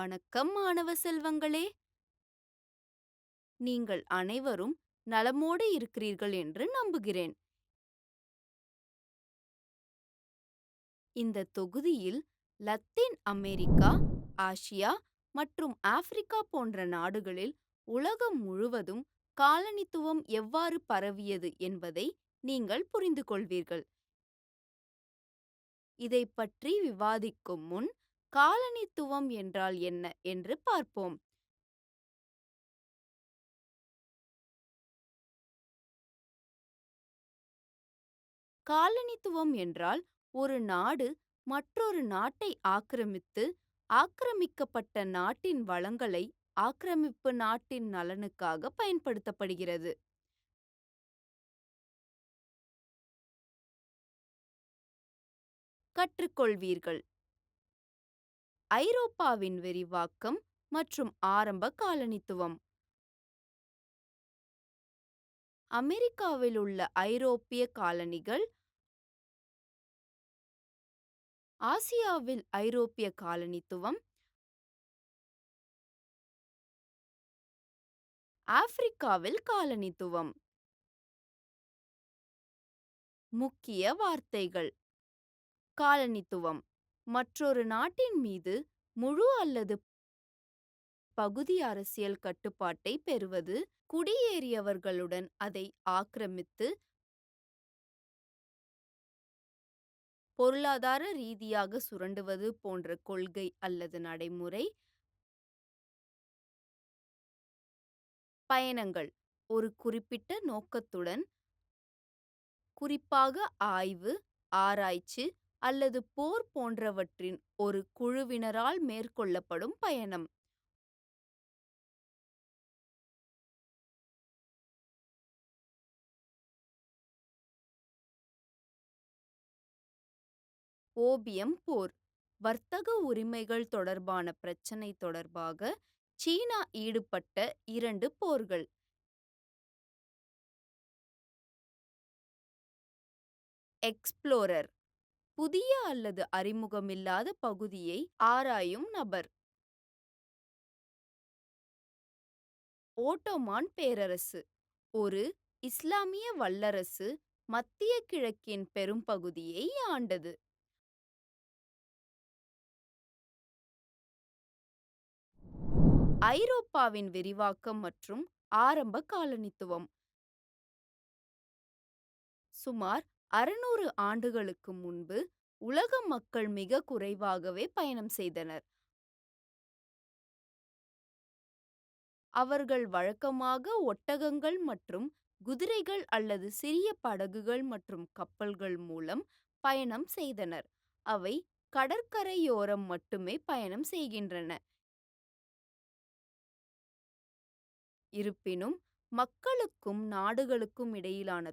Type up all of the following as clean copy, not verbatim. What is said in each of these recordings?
வணக்கம் மாணவ செல்வங்களே! நீங்கள் அனைவரும் நலமோடு இருக்கிறீர்கள் என்று நம்புகிறேன். இந்த தொகுதியில் லத்தீன் அமெரிக்கா, ஆசியா மற்றும் ஆப்பிரிக்கா போன்ற நாடுகளில் உலகம் முழுவதும் காலனித்துவம் எவ்வாறு பரவியது என்பதை நீங்கள் புரிந்து கொள்வீர்கள். இதைப் பற்றி விவாதிக்கும் முன், காலனித்துவம் என்றால் என்ன என்று பார்ப்போம். காலனித்துவம் என்றால் ஒரு நாடு மற்றொரு நாட்டை ஆக்கிரமித்து, ஆக்கிரமிக்கப்பட்ட நாட்டின் வளங்களை ஆக்கிரமிப்பு நாட்டின் நலனுக்காக பயன்படுத்தப்படுகிறது. கற்றுக்கொள்வீர்கள். ஐரோப்பாவின் விரிவாக்கம் மற்றும் ஆரம்ப காலனித்துவம். அமெரிக்காவில் உள்ள ஐரோப்பிய காலனிகள், ஆசியாவில் ஐரோப்பிய காலனித்துவம், ஆப்பிரிக்காவில் காலனித்துவம். முக்கிய வார்த்தைகள்: காலனித்துவம் மற்றொரு நாட்டின் மீது முழு அல்லது பகுதி அரசியல் கட்டுப்பாட்டை பெறுவது, குடியேறியவர்களுடன் அதை ஆக்கிரமித்து பொருளாதார ரீதியாக சுரண்டுவது போன்ற கொள்கை அல்லது நடைமுறை. பயணங்கள் ஒரு குறிப்பிட்ட நோக்கத்துடன், குறிப்பாக ஆய்வு, ஆராய்ச்சி அல்லது போர் போன்றவற்றின் ஒரு குழுவினரால் மேற்கொள்ளப்படும் பயணம். ஓபியம் போர் வர்த்தக உரிமைகள் தொடர்பான பிரச்சினை தொடர்பாக சீனா ஈடுபட்ட 2 போர்கள். எக்ஸ்ப்ளோரர் புதிய அல்லது அறிமுகமில்லாத பகுதியை ஆராயும் நபர். ஓட்டோமான் பேரரசு ஒரு இஸ்லாமிய வல்லரசு மத்திய கிழக்கின் பெரும்பகுதியை ஆண்டது. ஐரோப்பாவின் விரிவாக்கம் மற்றும் ஆரம்ப காலனித்துவம். சுமார் 600 ஆண்டுகளுக்கு முன்பு உலக மக்கள் மிக குறைவாகவே பயணம் செய்தனர். அவர்கள் வழக்கமாக ஒட்டகங்கள் மற்றும் குதிரைகள் அல்லது சிறிய படகுகள் மற்றும் கப்பல்கள் மூலம் பயணம் செய்தனர். அவை கடற்கரையோரம் மட்டுமே பயணம் செய்கின்றன. இருப்பினும், மக்களுக்கும் நாடுகளுக்கும் இடையிலான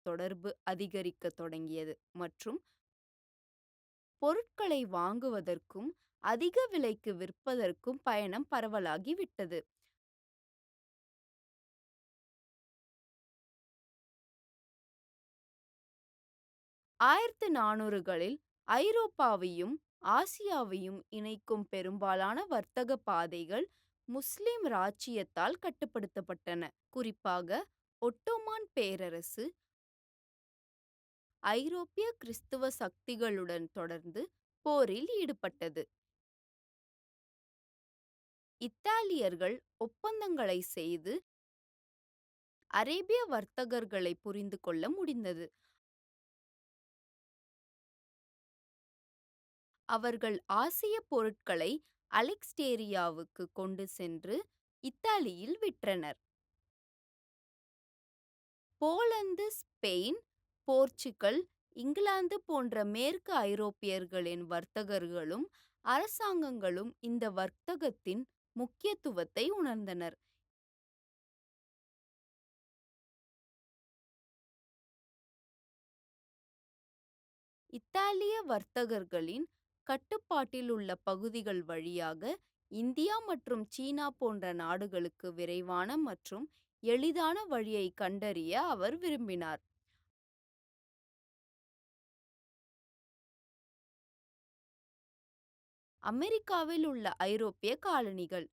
தொடர்பு அதிகரிக்கத் தொடங்கியது மற்றும் பொருட்களை வாங்குவதற்கும் அதிக விலைக்கு விற்பதற்கும் பயணம் பரவலாகிவிட்டது. ஆயிரத்து 400களில் ஐரோப்பாவையும் ஆசியாவையும் இணைக்கும் பெரும்பாலான வர்த்தக பாதைகள் முஸ்லிம் இராச்சியத்தால் கட்டுப்படுத்தப்பட்டன. குறிப்பாக ஒட்டோமான் பேரரசு ஐரோப்பிய கிறிஸ்துவ சக்திகளுடன் தொடர்ந்து போரில் ஈடுபட்டது. இத்தாலியர்கள் ஒப்பந்தங்களை செய்து அரேபிய வர்த்தகர்களை புரிந்து கொள்ள முடிந்தது. அவர்கள் ஆசிய பொருட்களை அலெக்சாண்டிரியாவுக்கு கொண்டு சென்று இத்தாலியில் விற்றனர். போலந்து, ஸ்பெயின், போர்ச்சுகல், இங்கிலாந்து போன்ற மேற்கு ஐரோப்பியர்களின் வர்த்தகர்களும் அரசாங்கங்களும் இந்த வர்த்தகத்தின் முக்கியத்துவத்தை உணர்ந்தனர். இத்தாலிய வர்த்தகர்களின் கட்டுப்பாட்டில் உள்ள பகுதிகள் வழியாக இந்தியா மற்றும் சீனா போன்ற நாடுகளுக்கு விரைவான மற்றும் எளிதான வழியை கண்டறிய அவர் விரும்பினார். அமெரிக்காவில் உள்ள ஐரோப்பிய காலனிகள்.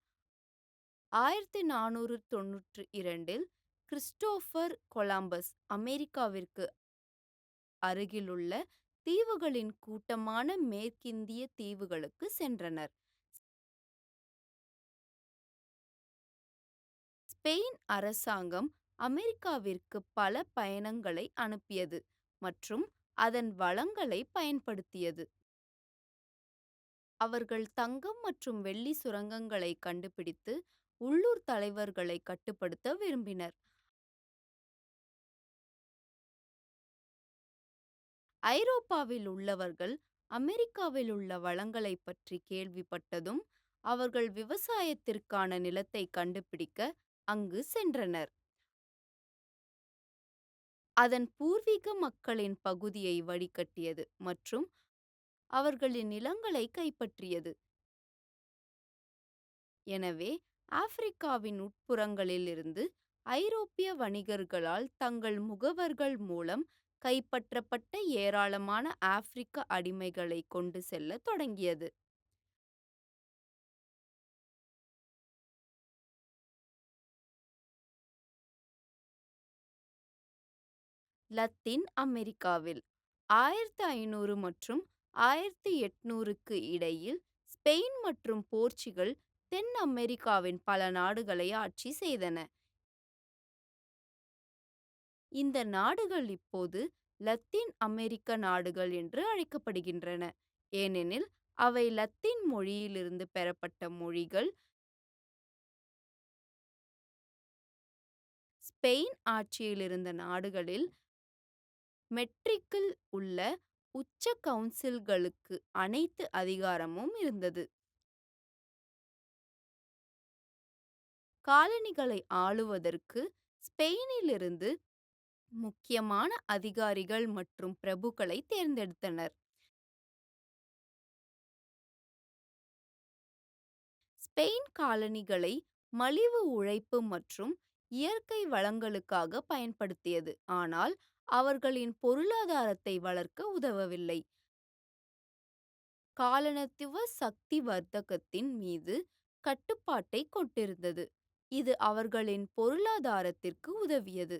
1492இல் கிறிஸ்டோபர் கொலம்பஸ் அமெரிக்காவிற்கு அருகிலுள்ள தீவுகளின் கூட்டமான மேற்கிந்திய தீவுகளுக்கு சென்றனர். ஸ்பெயின் அரசாங்கம் அமெரிக்காவிற்கு பல பயணங்களை அனுப்பியது மற்றும் அதன் வளங்களை பயன்படுத்தியது. அவர்கள் தங்கம் மற்றும் வெள்ளி சுரங்கங்களை கண்டுபிடித்து உள்ளூர் தலைவர்களை கட்டுப்படுத்த விரும்பினர். ஐரோப்பாவில் உள்ளவர்கள் அமெரிக்காவில் உள்ள வளங்களைப் பற்றி கேள்விப்பட்டதும் அவர்கள் விவசாயத்திற்கான நிலத்தை கண்டுபிடிக்க அங்கு சென்றனர். அதன் பூர்வீக மக்களின் பகுதியை வடிகட்டியது மற்றும் அவர்களின் நிலங்களை கைப்பற்றியது. எனவே ஆப்பிரிக்காவின் உட்புறங்களில் இருந்து ஐரோப்பிய வணிகர்களால் தங்கள் முகவர்கள் மூலம் கைப்பற்றப்பட்ட ஏராளமான ஆப்பிரிக்க அடிமைகளை கொண்டு செல்ல தொடங்கியது. லத்தீன் அமெரிக்காவில் 1500 மற்றும் 1800க்கு இடையில் ஸ்பெயின் மற்றும் போர்ச்சுகல் தென் அமெரிக்காவின் பல நாடுகளை ஆட்சி செய்தன. இந்த நாடுகள் இப்போது லத்தீன் அமெரிக்க நாடுகள் என்று அழைக்கப்படுகின்றன, ஏனெனில் அவை லத்தீன் மொழியிலிருந்து பெறப்பட்ட மொழிகள். ஸ்பெயின் ஆட்சியில் இருந்த நாடுகளில் மெட்ரிக்கில் உள்ள உச்ச கவுன்சில்களுக்கு அனைத்து அதிகாரமும் இருந்தது. காலனிகளை ஆளுவதற்கு ஸ்பெயினிலிருந்து முக்கியமான அதிகாரிகள் மற்றும் பிரபுக்களை தேர்ந்தெடுத்தனர். ஸ்பெயின் காலனிகளை மலிவு உழைப்பு மற்றும் இயற்கை வளங்களுக்காக பயன்படுத்தியது, ஆனால் அவர்களின் பொருளாதாரத்தை வளர்க்க உதவவில்லை. காலனித்துவ சக்தி வர்த்தகத்தின் மீது கட்டுப்பாட்டை கொண்டிருந்தது, இது அவர்களின் பொருளாதாரத்திற்கு உதவியது.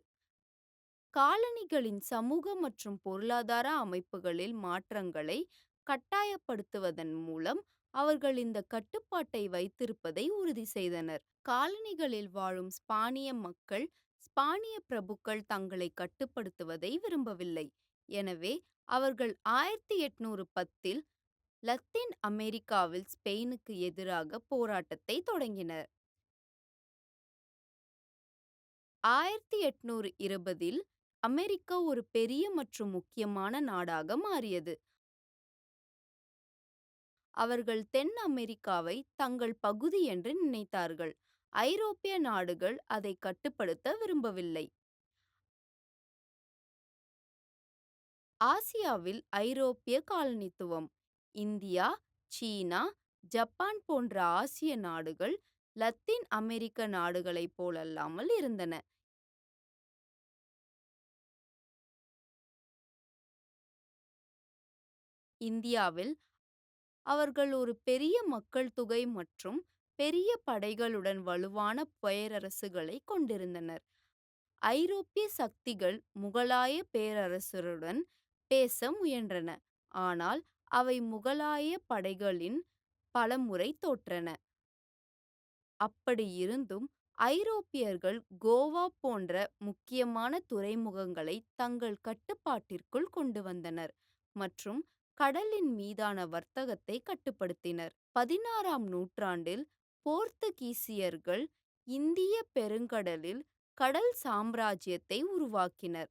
காலனிகளின் சமூக மற்றும் பொருளாதார அமைப்புகளில் மாற்றங்களை கட்டாயப்படுத்துவதன் மூலம் அவர்கள் இந்த கட்டுப்பாட்டை வைத்திருப்பதை உறுதி செய்தனர். காலனிகளில் வாழும் ஸ்பானிய மக்கள் ஸ்பானிய பிரபுக்கள் தங்களை கட்டுப்படுத்துவதை விரும்பவில்லை, எனவே அவர்கள் 1810இல் லத்தீன் அமெரிக்காவில் ஸ்பெயினுக்கு எதிராக போராட்டத்தை தொடங்கினர். 1820இல் அமெரிக்கா ஒரு பெரிய மற்றும் முக்கியமான நாடாக மாறியது. அவர்கள் தென் அமெரிக்காவை தங்கள் பகுதி என்று நினைத்தார்கள். ஐரோப்பிய நாடுகள் அதை கட்டுப்படுத்த விரும்பவில்லை. ஆசியாவில் ஐரோப்பிய காலனித்துவம். இந்தியா, சீனா, ஜப்பான் போன்ற ஆசிய நாடுகள் லத்தீன் அமெரிக்க நாடுகளைப் போலல்லாமல் இருந்தன. இந்தியாவில் அவர்கள் ஒரு பெரிய மக்கள் தொகை மற்றும் பெரிய படைகளுடன் வலுவான பேரரசுகளை கொண்டிருந்தனர். ஐரோப்பிய சக்திகள் முகலாய பேரரசுடன் பேச முயன்றன, ஆனால் அவை முகலாய படைகளின் பலமுறை தோற்றன. அப்படியிருந்தும் ஐரோப்பியர்கள் கோவா போன்ற முக்கியமான துறைமுகங்களை தங்கள் கட்டுப்பாட்டிற்குள் கொண்டு வந்தனர் மற்றும் கடலின் மீதான வர்த்தகத்தை கட்டுப்படுத்தினர். 16ஆம் நூற்றாண்டில் போர்த்துகீசியர்கள் இந்திய பெருங்கடலில் கடல் சாம்ராஜ்யத்தை உருவாக்கினர்.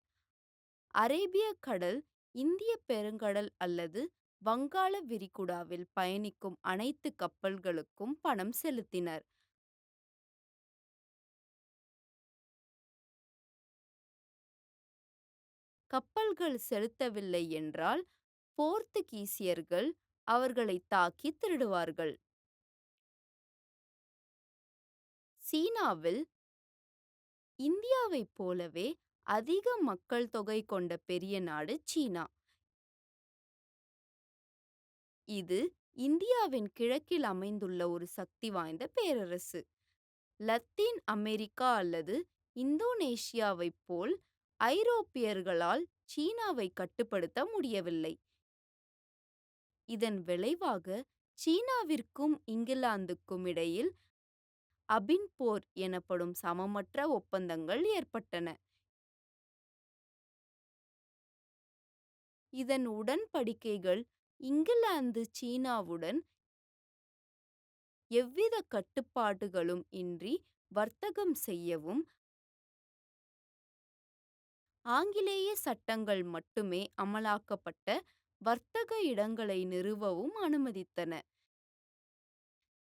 அரேபிய கடல், இந்திய பெருங்கடல் அல்லது வங்காள விரிகுடாவில் பயணிக்கும் அனைத்து கப்பல்களுக்கும் பணம் செலுத்தினர். கப்பல்கள் செலுத்தவில்லை என்றால் போர்த்துகீசியர்கள் அவர்களை தாக்கி திருடுவார்கள். சீனாவில் இந்தியாவைப் போலவே அதிக மக்கள் தொகை கொண்ட பெரிய நாடு சீனா. இது இந்தியாவின் கிழக்கில் அமைந்துள்ள ஒரு சக்தி வாய்ந்த பேரரசு. லத்தீன் அமெரிக்கா அல்லது இந்தோனேஷியாவைப் போல் ஐரோப்பியர்களால் சீனாவை கட்டுப்படுத்த முடியவில்லை. இதன் விளைவாக சீனாவிற்கும் இங்கிலாந்துக்கும் இடையில் அபின் போர் எனப்படும் சமமற்ற ஒப்பந்தங்கள் ஏற்பட்டன. இதன் உடன்படிக்கைகள் இங்கிலாந்து சீனாவுடன் எவ்வித கட்டுப்பாடுகளும் இன்றி வர்த்தகம் செய்யவும், ஆங்கிலேய சட்டங்கள் மட்டுமே அமலாக்கப்பட்ட வர்த்தக இடங்களை நிறுவவும் அனுமதித்தன.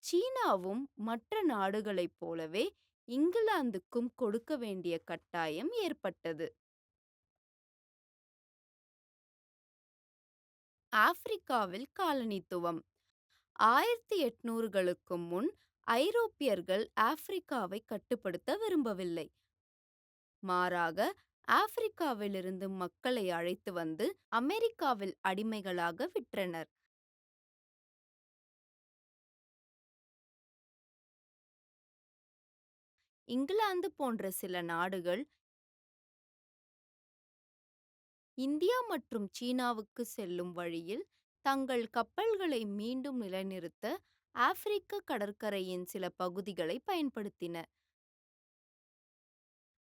சீனாவும் மற்ற நாடுகளைப் போலவே இங்கிலாந்துக்கும் கொடுக்க வேண்டிய கட்டாயம் ஏற்பட்டது. ஆப்பிரிக்காவில் காலனித்துவம் 1800களுக்கு முன் ஐரோப்பியர்கள் ஆப்பிரிக்காவை கட்டுப்படுத்த விரும்பவில்லை. மாறாக, ஆப்பிரிக்காவிலிருந்து மக்களை அழைத்து வந்து அமெரிக்காவில் அடிமைகளாக விற்றனர். இங்கிலாந்து போன்ற சில நாடுகள் இந்தியா மற்றும் சீனாவுக்கு செல்லும் வழியில் தங்கள் கப்பல்களை மீண்டும் நிலைநிறுத்த ஆப்பிரிக்க கடற்கரையின் சில பகுதிகளை பயன்படுத்தின.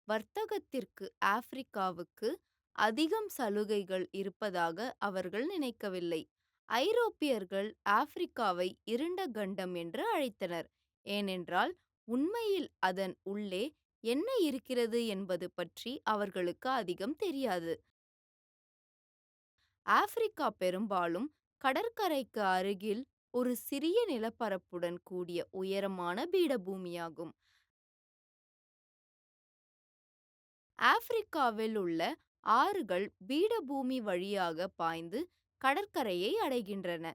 வர்த்தகத்திற்கு ஆப்பிரிக்காவுக்கு அதிகம் சலுகைகள் இருப்பதாக அவர்கள் நினைக்கவில்லை. ஐரோப்பியர்கள் ஆப்பிரிக்காவை இருண்ட கண்டம் என்று அழைத்தனர், ஏனென்றால் உண்மையில் அதன் உள்ளே என்ன இருக்கிறது என்பது பற்றி அவர்களுக்கு அதிகம் தெரியாது. ஆப்பிரிக்கா பெரும்பாலும் கடற்கரைக்கு அருகில் ஒரு சிறிய நிலப்பரப்புடன் கூடிய உயரமான பீடபூமியாகும். ஆப்பிரிக்காவில் உள்ள ஆறுகள் பீடபூமி வழியாக பாய்ந்து கடற்கரையை அடைகின்றன.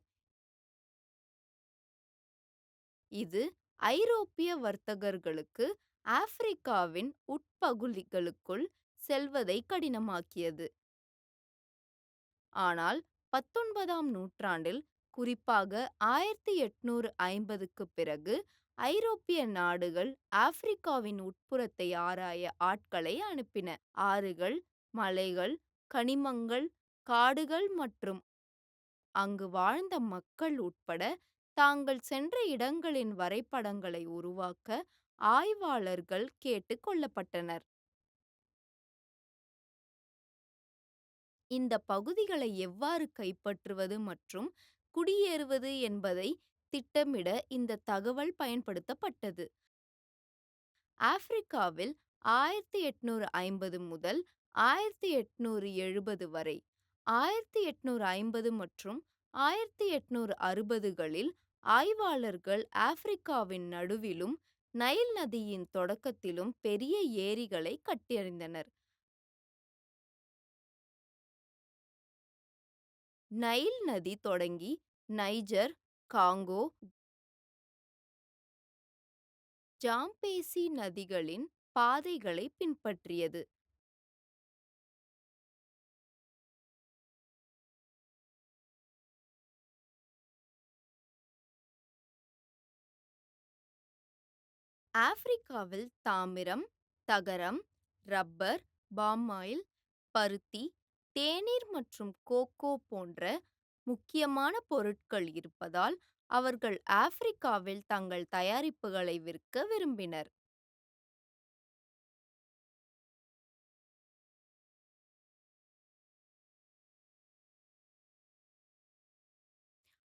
இது ஐரோப்பிய வர்த்தகர்களுக்கு ஆப்பிரிக்காவின் உட்பகுதிகளுக்குள் செல்வதை கடினமாக்கியது. ஆனால் 19ஆம் நூற்றாண்டில், குறிப்பாக 1850க்கு பிறகு, ஐரோப்பிய நாடுகள் ஆப்பிரிக்காவின் உட்புறத்தை ஆராய ஆட்களை அனுப்பின. ஆறுகள், மலைகள், கனிமங்கள், காடுகள் மற்றும் அங்கு வாழ்ந்த மக்கள் உட்பட தாங்கள் சென்ற இடங்களின் வரைபடங்களை உருவாக்க ஆய்வாளர்கள் கேட்டுக் கொள்ளப்பட்டனர். இந்த பகுதிகளை எவ்வாறு கைப்பற்றுவது மற்றும் குடியேறுவது என்பதை திட்டமிட இந்த தகவல் பயன்படுத்தப்பட்டது. ஆப்பிரிக்காவில் 1850 முதல் 1870 வரை, 1850 மற்றும் 1860களில் ஆய்வாளர்கள் ஆப்பிரிக்காவின் நடுவிலும் நைல் நதியின் தொடக்கத்திலும் பெரிய ஏரிகளை கண்டறிந்தனர். நைல் நதி தொடங்கி நைஜர், காங்கோ, ஜாம்பேசி நதிகளின் பாதைகளை பின்பற்றியது. ஆப்பிரிக்காவில் தாமிரம், தகரம், ரப்பர், பாம் ஆயில், பருத்தி, தேநீர் மற்றும் கோகோ போன்ற முக்கியமான பொருட்கள் இருப்பதால் அவர்கள் ஆப்பிரிக்காவில் தங்கள் தயாரிப்புகளை விற்க விரும்பினர்.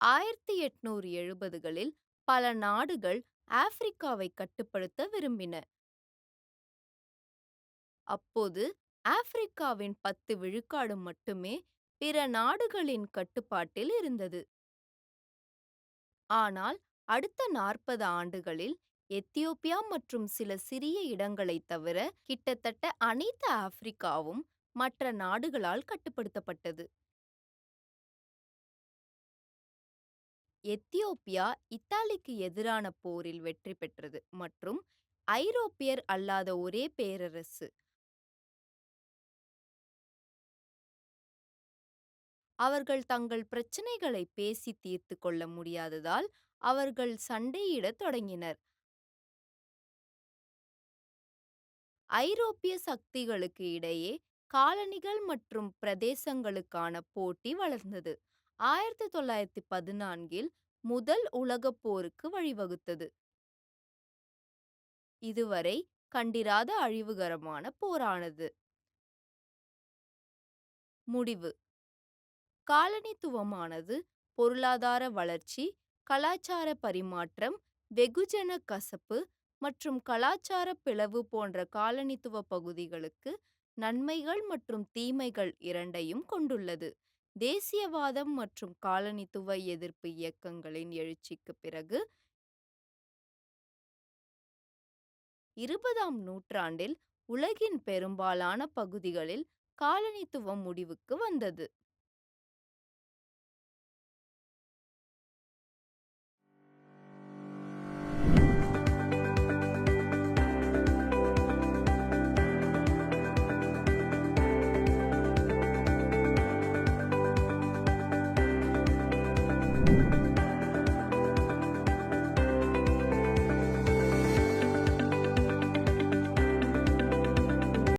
1870களில் பல நாடுகள் ஆப்பிரிக்காவை கட்டுப்படுத்த விரும்பின. அப்போது ஆப்பிரிக்காவின் 10 விழுக்காடு மட்டுமே பிற நாடுகளின் கட்டுப்பாட்டில் இருந்தது. ஆனால் அடுத்த 40 ஆண்டுகளில் எத்தியோப்பியா மற்றும் சில சிறிய இடங்களைத் தவிர கிட்டத்தட்ட அனைத்து ஆப்பிரிக்காவும் மற்ற நாடுகளால் கட்டுப்படுத்தப்பட்டது. எத்தியோப்பியா இத்தாலிக்கு எதிரான போரில் வெற்றி பெற்றது மற்றும் ஐரோப்பியர் அல்லாத ஒரே பேரரசு. அவர்கள் தங்கள் பிரச்சனைகளை பேசி தீர்த்து கொள்ள முடியாததால் அவர்கள் சண்டையிடத் தொடங்கினர். ஐரோப்பிய சக்திகளுக்கு இடையே காலனிகள் மற்றும் பிரதேசங்களுக்கான போட்டி வளர்ந்தது. 1914இல் முதல் உலகப் போருக்கு வழிவகுத்தது. இதுவரை கண்டிராத அழிவுகரமான போரானது. முடிவு: காலனித்துவமானது பொருளாதார வளர்ச்சி, கலாச்சார பரிமாற்றம், வெகுஜன கசப்பு மற்றும் கலாச்சார பிளவு போன்ற காலனித்துவ பகுதிகளுக்கு நன்மைகள் மற்றும் தீமைகள் இரண்டையும் கொண்டுள்ளது. தேசியவாதம் மற்றும் காலனித்துவ எதிர்ப்பு இயக்கங்களின் எழுச்சிக்குப் பிறகு 20ஆம் நூற்றாண்டில் உலகின் பெரும்பாலான பகுதிகளில் காலனித்துவம் முடிவுக்கு வந்தது.